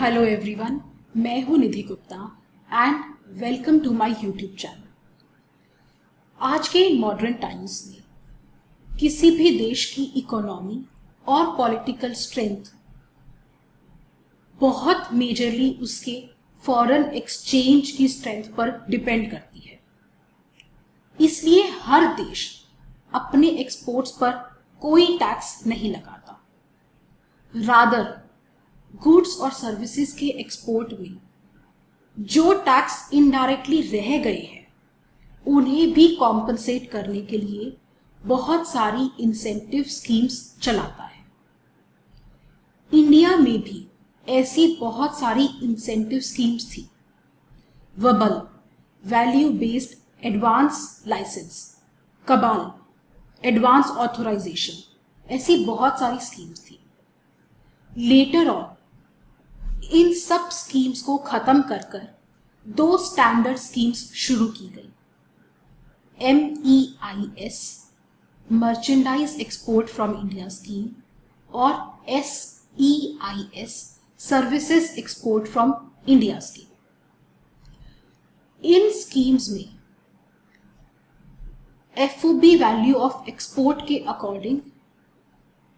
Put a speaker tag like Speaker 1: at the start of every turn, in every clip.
Speaker 1: Hello everyone, मैं हूं Nidhi Gupta and welcome to my YouTube channel. आज के मॉडर्न टाइम्स में किसी भी देश की इकोनॉमी और पॉलिटिकल स्ट्रेंथ बहुत मेजरली उसके फॉरेन एक्सचेंज की स्ट्रेंथ पर डिपेंड करती है। इसलिए हर देश अपने एक्सपोर्ट्स पर कोई टैक्स नहीं लगाता। रादर गुड्स और सर्विसेज के एक्सपोर्ट में जो टैक्स इनडायरेक्टली रह गए हैं उन्हें भी कॉम्पनसेट करने के लिए बहुत सारी इंसेंटिव स्कीम्स चलाता है। इंडिया में भी ऐसी बहुत सारी इंसेंटिव स्कीम्स थी। वबल, वैल्यू बेस्ड एडवांस लाइसेंस, कबाल, एडवांस ऑथराइजेशन, ऐसी बहुत सारी स्कीम्स थी। लेटर ऑन इन सब स्कीम्स को खत्म कर दो स्टैंडर्ड स्कीम्स शुरू की गई। MEIS, merchandise export from India scheme, और SEIS, services export from India scheme. In schemes में FOB वैल्यू ऑफ एक्सपोर्ट के अकॉर्डिंग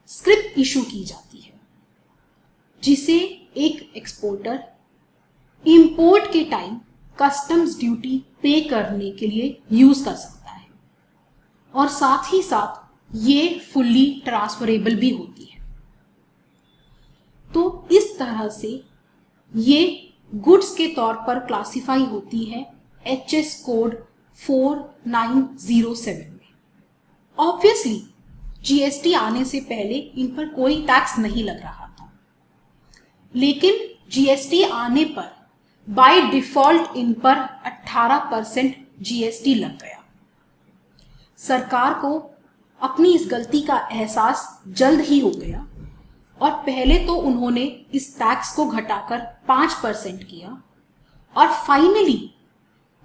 Speaker 1: स्क्रिप इशू की जाती है, जिसे एक एक्सपोर्टर इंपोर्ट के टाइम कस्टम्स ड्यूटी पे करने के लिए यूज कर सकता है, और साथ ही साथ ये फुल्ली ट्रांसफरेबल भी होती है। तो इस तरह से ये गुड्स के तौर पर क्लासिफाई होती है HS कोड 4907 में। ऑब्वियसली GST आने से पहले इन पर कोई टैक्स नहीं लग रहा था, लेकिन GST आने पर बाय डिफॉल्ट इन पर 18% GST लग गया। सरकार को अपनी इस गलती का एहसास जल्द ही हो गया और पहले तो उन्होंने इस टैक्स को घटाकर 5% किया, और फाइनली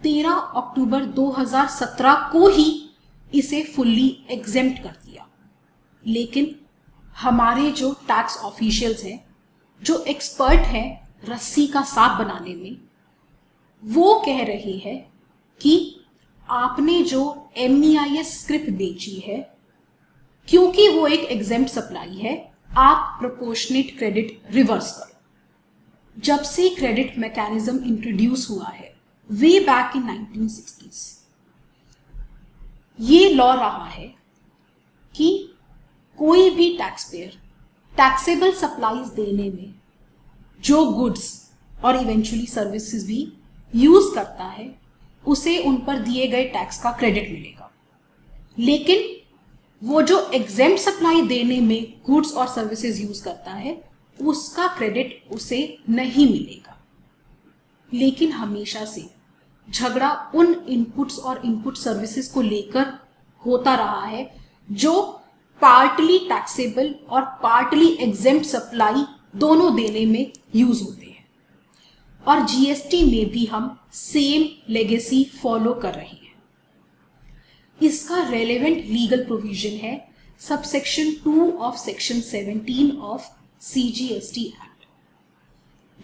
Speaker 1: 13 अक्टूबर 2017 को ही इसे फुल्ली एग्जेम्प्ट कर दिया। लेकिन हमारे जो टैक्स ऑफिशियल्स हैं, जो एक्सपर्ट हैं रस्सी का सांप बनाने में, वो कह रहे हैं कि आपने जो MEIS स्क्रिप्ट बेची है, क्योंकि वो एक एग्जेम्प्ट सप्लाई है, आप प्रोपोर्शनेट क्रेडिट रिवर्स करो। जब से क्रेडिट मैकेनिज्म इंट्रोड्यूस हुआ है वे बैक इन 1960s, ये लॉ रहा है कि कोई भी टैक्स पेयर टैक्सेबल सप्लाईज देने में जो गुड्स और इवेंचुअली सर्विसेज भी यूज करता है उसे उन पर दिए गए टैक्स का क्रेडिट मिलेगा। लेकिन वो जो एग्जेम्प्ट सप्लाई देने में गुड्स और सर्विसेज यूज करता है उसका क्रेडिट उसे नहीं मिलेगा। लेकिन हमेशा से झगड़ा उन इनपुट्स और इनपुट सर्विसेज को लेकर होता रहा है जो पार्टली टैक्सेबल और पार्टली एग्जेम्प्ट सप्लाई दोनों देने में यूज होते हैं, और GST में भी हम सेम लेगेसी फॉलो कर रहे हैं। इसका रेलेवेंट लीगल प्रोविजन है subsection 2 of section 17 of CGST act,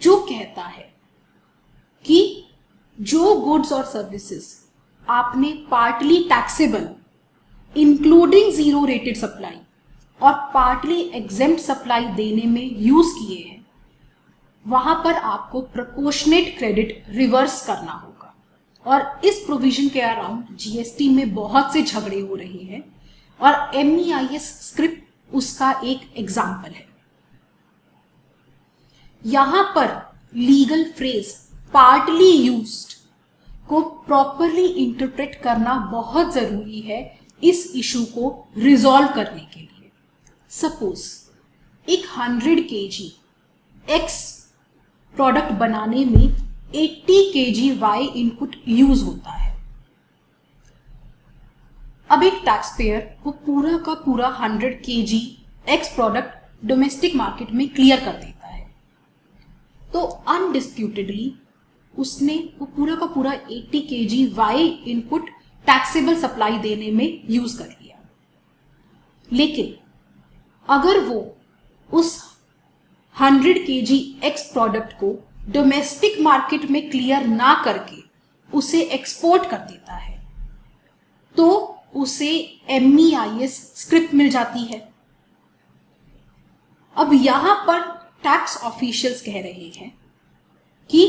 Speaker 1: जो कहता है कि जो गुड्स और सर्विसेज आपने partly taxable including zero rated supply और पार्टली एग्जेम्प्ट सप्लाई देने में यूज किए हैं, वहां पर आपको प्रोपोर्शनेट क्रेडिट रिवर्स करना होगा। और इस प्रोविजन के अराउंड GST में बहुत से झगड़े हो रहे हैं, और MEIS स्क्रिप्ट उसका एक एग्जाम्पल है। यहां पर लीगल फ्रेज पार्टली यूज्ड को प्रॉपरली इंटरप्रेट करना बहुत जरूरी है इस इशू को रिजॉल्व करने के लिए। सपोज एक 100 kg X प्रोडक्ट बनाने में 80 kg Y इनपुट यूज होता है। अब एक टैक्स पेयर वो पूरा का पूरा 100 kg X product domestic market में क्लियर कर देता है, तो अनडिस्प्यूटेडली उसने वो पूरा का पूरा 80 kg Y input taxable supply देने में यूज कर लिया। लेकिन अगर वो उस 100 kg एक्स प्रोडक्ट को डोमेस्टिक मार्केट में क्लियर ना करके उसे एक्सपोर्ट कर देता है तो उसे MEIS स्क्रिप्ट मिल जाती है। अब यहां पर टैक्स ऑफिशियल्स कह रहे हैं कि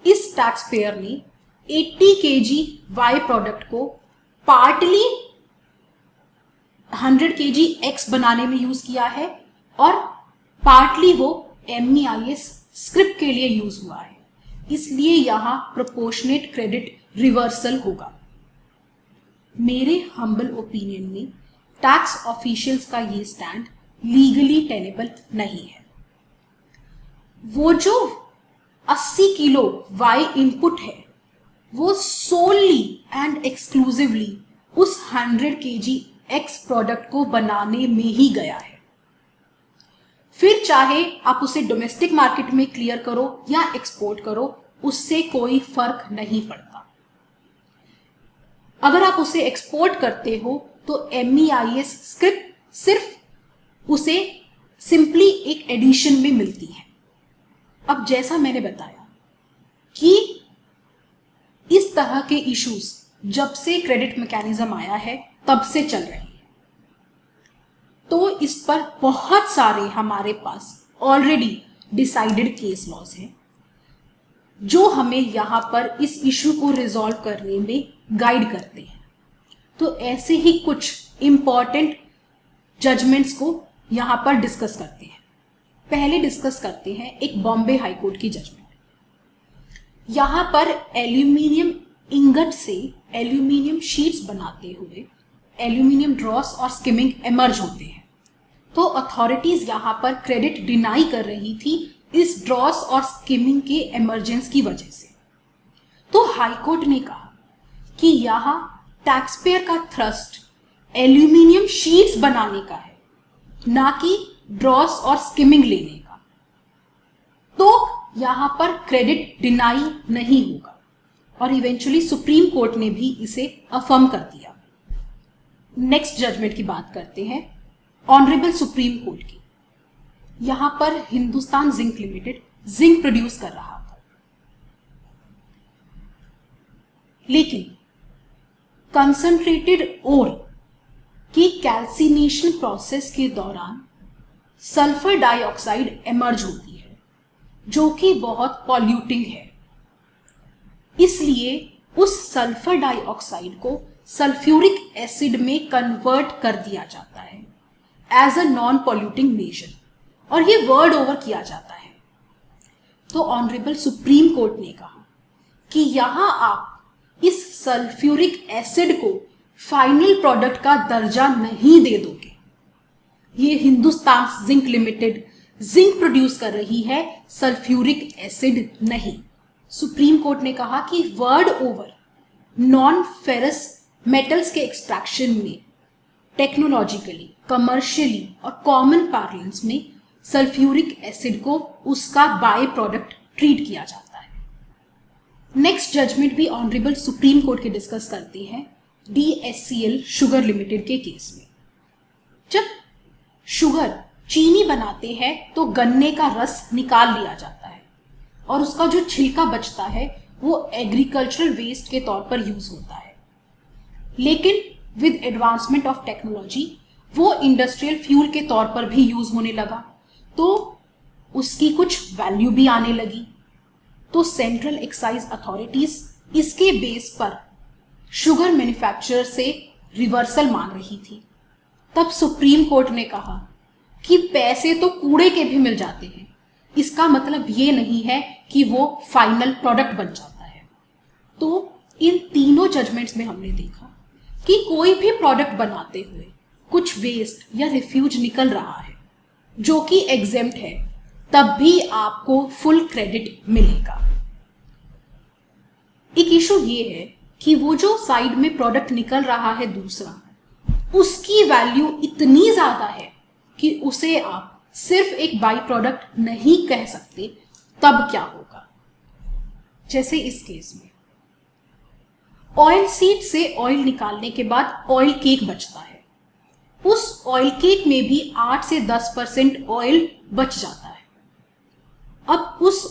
Speaker 1: इस टैक्स पेयर ने 80 kg वाई प्रोडक्ट को पार्टली 100 kg एक्स बनाने में यूज किया है और पार्टली वो MEIS स्क्रिप्ट के लिए यूज हुआ है, इसलिए यहां प्रोपोर्शनेट क्रेडिट रिवर्सल होगा। मेरे हम्बल ओपिनियन में टैक्स ऑफिशियल्स का ये स्टैंड लीगली टेनेबल नहीं है। वो जो 80 किलो वाई इनपुट है वो सोली एंड एक्सक्लूसिवली उस 100 kg एक्स प्रोडक्ट को बनाने में ही गया है। फिर चाहे आप उसे डोमेस्टिक मार्केट में क्लियर करो या एक्सपोर्ट करो, उससे कोई फर्क नहीं पड़ता। अगर आप उसे एक्सपोर्ट करते हो तो MEIS स्क्रिप्ट सिर्फ उसे सिंपली एक एडिशन में मिलती है। अब जैसा मैंने बताया कि इस तरह के इश्यूज जब से क्रेडिट मैकेनिज्म आया है तब से चल रही है, तो इस पर बहुत सारे हमारे पास ऑलरेडी डिसाइडेड केस लॉज हैं जो हमें यहां पर इस इशू को रिजॉल्व करने में गाइड करते हैं। तो ऐसे ही कुछ इंपॉर्टेंट जजमेंट्स को यहां पर डिस्कस करते हैं। पहले डिस्कस करते हैं एक बॉम्बे हाई कोर्ट की जजमेंट। यहां पर एल्यूमिनियम इंगट से एल्यूमिनियम शीट्स बनाते हुए एल्यूमिनियम ड्रॉस और स्किमिंग एमर्ज होते हैं, तो अथॉरिटीज यहां पर क्रेडिट डिनाई कर रही थी इस ड्रॉस और स्किमिंग के एमरजेंस की वजह से। तो हाई कोर्ट ने कहा कि यहां टैक्स पेयर का थ्रस्ट एल्यूमिनियम शीट्स बनाने का है, ना कि ड्रॉस और स्किमिंग लेने का, तो यहां पर क्रेडिट डिनाई नहीं होगा। और इवेंचुअली सुप्रीम कोर्ट ने भी इसे अफर्म कर दिया। नेक्स्ट जजमेंट की बात करते हैं ऑनरेबल सुप्रीम कोर्ट की। यहां पर Hindustan zinc limited zinc produce कर रहा था, लेकिन कंसंट्रेटेड ओर की कैल्सिनेशन प्रोसेस के दौरान सल्फर डाइऑक्साइड एमर्ज होती है जो कि बहुत पॉल्यूटिंग है। इसलिए उस सल्फर डाइऑक्साइड को सल्फ्यूरिक एसिड में कन्वर्ट कर दिया जाता है as a non polluting measure, और ये वर्ड ओवर किया जाता है। तो ऑनरेबल सुप्रीम कोर्ट ने कहा कि यहां आप इस सल्फ्यूरिक एसिड को फाइनल प्रोडक्ट का दर्जा नहीं दे दोगे। ये Hindustan zinc limited zinc produce कर रही है, सल्फ्यूरिक एसिड नहीं। सुप्रीम कोर्ट ने कहा कि word over non ferrous metals के एक्सट्रैक्शन में टेक्नोलॉजिकली, कमर्शियली और कॉमन पार्लेंस में सल्फ्यूरिक एसिड को उसका बाय प्रोडक्ट ट्रीट किया जाता है। नेक्स्ट जजमेंट भी ऑनरेबल सुप्रीम कोर्ट के डिस्कस करते हैं DSCL शुगर लिमिटेड के केस में। जब शुगर चीनी बनाते हैं तो गन्ने का रस निकाल लिया जाता है और उसका जो छिलका बचता है वो एग्रीकल्चरल वेस्ट के तौर पर यूज होता है। लेकिन विद एडवांसमेंट ऑफ टेक्नोलॉजी वो इंडस्ट्रियल फ्यूल के तौर पर भी यूज होने लगा, तो उसकी कुछ वैल्यू भी आने लगी। तो सेंट्रल एक्साइज अथॉरिटीज इसके बेस पर शुगर मैन्युफैक्चरर से रिवर्सल मांग रही थी। तब सुप्रीम कोर्ट ने कहा कि पैसे तो कूड़े के भी मिल जाते हैं, इसका मतलब ये नहीं है कि वो फाइनल प्रोडक्ट बन जाता है। तो इन तीनों जजमेंट्स में हमने देखा कि कोई भी प्रोडक्ट बनाते हुए कुछ वेस्ट या रिफ्यूज निकल रहा है जो कि एग्जेम्प्ट है, तब भी आपको फुल क्रेडिट मिलेगा। एक इशू ये है कि वो जो साइड में प्रोडक्ट निकल रहा है दूसरा, उसकी वैल्यू इतनी ज्यादा है कि उसे आप सिर्फ एक बाई प्रोडक्ट नहीं कह सकते। तब क्या होगा? जैसे इस केस में ऑयल सीड से ऑयल निकालने के बाद ऑयल केक बचता है, उस ऑयल केक में भी 8 से 10% ऑयल बच जाता है। अब उस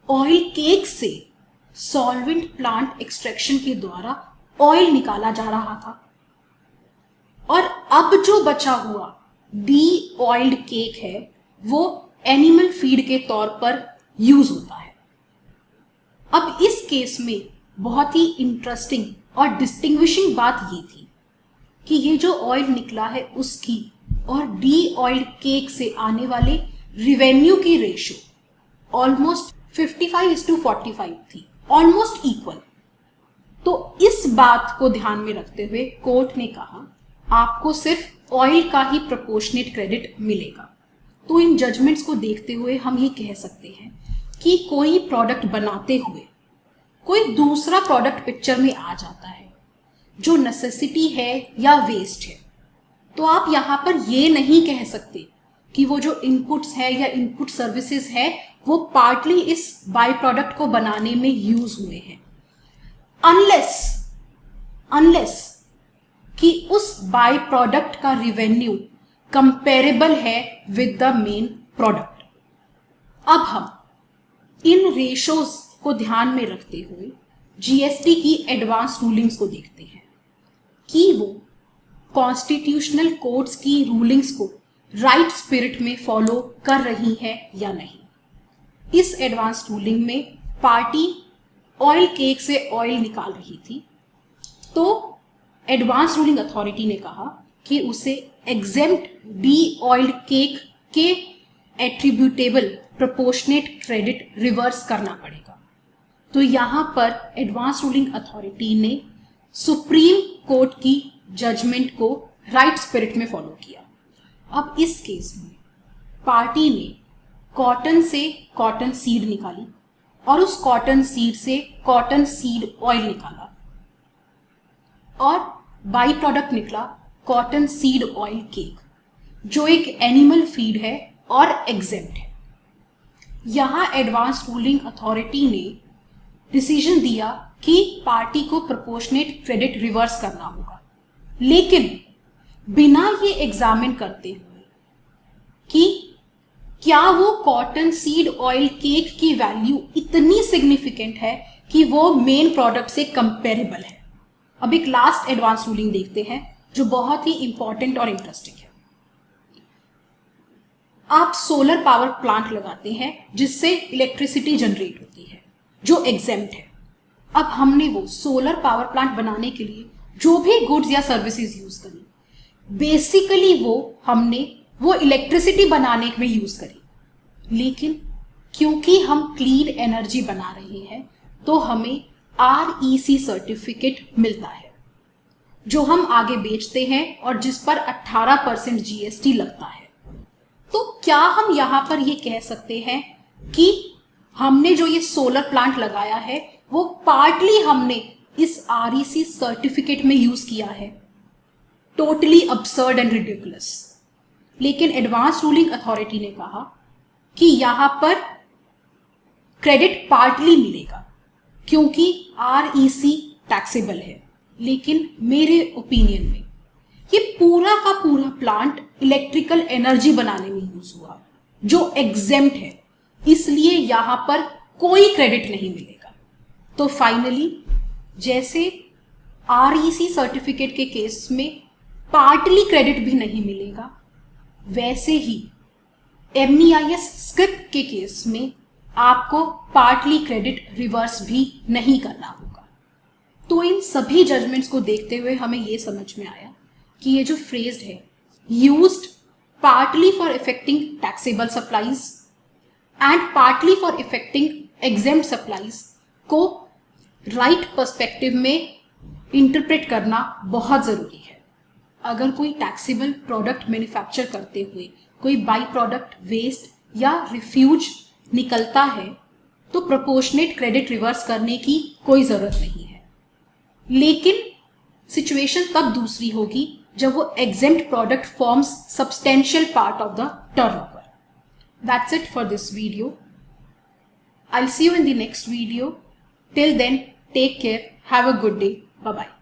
Speaker 1: ऑयल केक से सॉल्वेंट प्लांट एक्सट्रैक्शन के द्वारा ऑयल निकाला जा रहा था और अब जो बचा हुआ डी ऑयल्ड केक है वो एनिमल फीड के तौर पर यूज होता है। अब इस केस में बहुत ही इंटरेस्टिंग और डिस्टिंग्विशिंग बात ये थी कि ये जो ऑयल निकला है उसकी और डी ऑयल्ड केक से आने वाले रिवेन्यू की रेशो ऑलमोस्ट 55:45 थी, ऑलमोस्ट इक्वल। तो इस बात को ध्यान में रखते हुए कोर्ट ने कहा आपको सिर्फ ऑयल का ही प्रोपोर्शनेट क्रेडिट मिलेगा। तो इन जजमेंट्स को देखते हुए हम ये कह सकते हैं कि कोई प्रोडक्ट बनाते हुए कोई दूसरा प्रोडक्ट पिक्चर में आ जाता है जो नेसेसिटी है या वेस्ट है, तो आप यहाँ पर ये नहीं कह सकते कि वो जो इनपुट्स है या इनपुट सर्विसेज है वो पार्टली इस बाय प्रोडक्ट को बनाने में यूज हुए हैं, अनलेस कि उस बाय प्रोडक्ट का रिवेन्यू कंपेरेबल है विद द मेन प्रोडक्ट। अब हम इन रेशोज को ध्यान में रखते हुए जीएसटी की एडवांस रूलिंग्स को देखते हैं कि वो कॉन्स्टिट्यूशनल कोर्ट्स की रूलिंग्स को राइट स्पिरिट में फॉलो कर रही है या नहीं। इस एडवांस रूलिंग में पार्टी ऑयल केक से ऑयल निकाल रही थी, तो एडवांस रूलिंग अथॉरिटी ने कहा कि उसे एग्जेम्प्ट डी ऑयल्ड केक के एट्रीब्यूटेबल प्रोपोर्शनेट क्रेडिट रिवर्स करना पड़ेगा। तो यहाँ पर एडवांस रूलिंग अथॉरिटी ने सुप्रीम कोर्ट की जजमेंट को राइट स्पिरिट में फॉलो किया। अब इस केस में पार्टी ने कॉटन से कॉटन सीड निकाली और उस कॉटन सीड से कॉटन सीड ऑयल निकाला और बाई प्रोडक्ट निकला कॉटन सीड ऑयल केक, जो एक एनिमल फीड है और एग्जेम्प्ट है। यहां एडवांस रूलिंग अथॉरिटी ने डिसीजन दिया कि पार्टी को प्रोपोर्शनेट क्रेडिट रिवर्स करना होगा, लेकिन बिना ये एग्जामिन करते हुए कि क्या वो कॉटन सीड ऑयल केक की वैल्यू इतनी सिग्निफिकेंट है कि वो मेन प्रोडक्ट से कंपेरेबल है। अब एक लास्ट एडवांस रूलिंग देखते हैं जो बहुत ही इंपॉर्टेंट और इंटरेस्टिंग है। आप सोलर पावर प्लांट लगाते हैं जिससे इलेक्ट्रिसिटी जनरेट होती है जो एग्जेम्प्ट है। अब हमने वो सोलर पावर प्लांट बनाने के लिए जो भी गुड्स या सर्विसेज यूज करी, बेसिकली हमने वो इलेक्ट्रिसिटी बनाने में यूज करी, लेकिन क्योंकि हम क्लीन एनर्जी बना रहे हैं तो हमें REC सर्टिफिकेट मिलता है जो हम आगे बेचते हैं और जिस पर 18% GST लगता है। तो क्या हम यहाँ पर ये कह सकते हैं कि हमने जो ये सोलर प्लांट लगाया है वो पार्टली हमने इस REC सर्टिफिकेट में यूज किया है? Totally absurd and ridiculous. लेकिन एडवांस रूलिंग अथॉरिटी ने कहा कि यहां पर क्रेडिट पार्टली मिलेगा क्योंकि REC टैक्सेबल है, लेकिन मेरे ओपिनियन में ये पूरा का पूरा प्लांट इलेक्ट्रिकल एनर्जी बनाने में यूज हुआ जो एग्जेम्प्ट है, इसलिए यहां पर कोई क्रेडिट नहीं मिलेगा। तो फाइनली जैसे REC सर्टिफिकेट के केस में पार्टली क्रेडिट भी नहीं मिलेगा, वैसे ही MEIS स्क्रिप्ट के केस में आपको पार्टली क्रेडिट रिवर्स भी नहीं करना होगा। तो इन सभी जजमेंट्स को देखते हुए हमें यह समझ में आया कि ये जो फ्रेज है used partly for effecting taxable supplies and partly for effecting exempt supplies को राइट पर्सपेक्टिव में इंटरप्रेट करना बहुत जरूरी है। अगर कोई टैक्सेबल प्रोडक्ट मैन्युफैक्चर करते हुए कोई बाई प्रोडक्ट वेस्ट या रिफ्यूज निकलता है तो प्रोपोर्शनेट क्रेडिट रिवर्स करने की कोई जरूरत नहीं है, लेकिन सिचुएशन तब दूसरी होगी जब वो exempt product forms substantial part of the turnover. That's it for this video. I'll see you in the next video. Till then, take care. Have a good day. Bye-bye.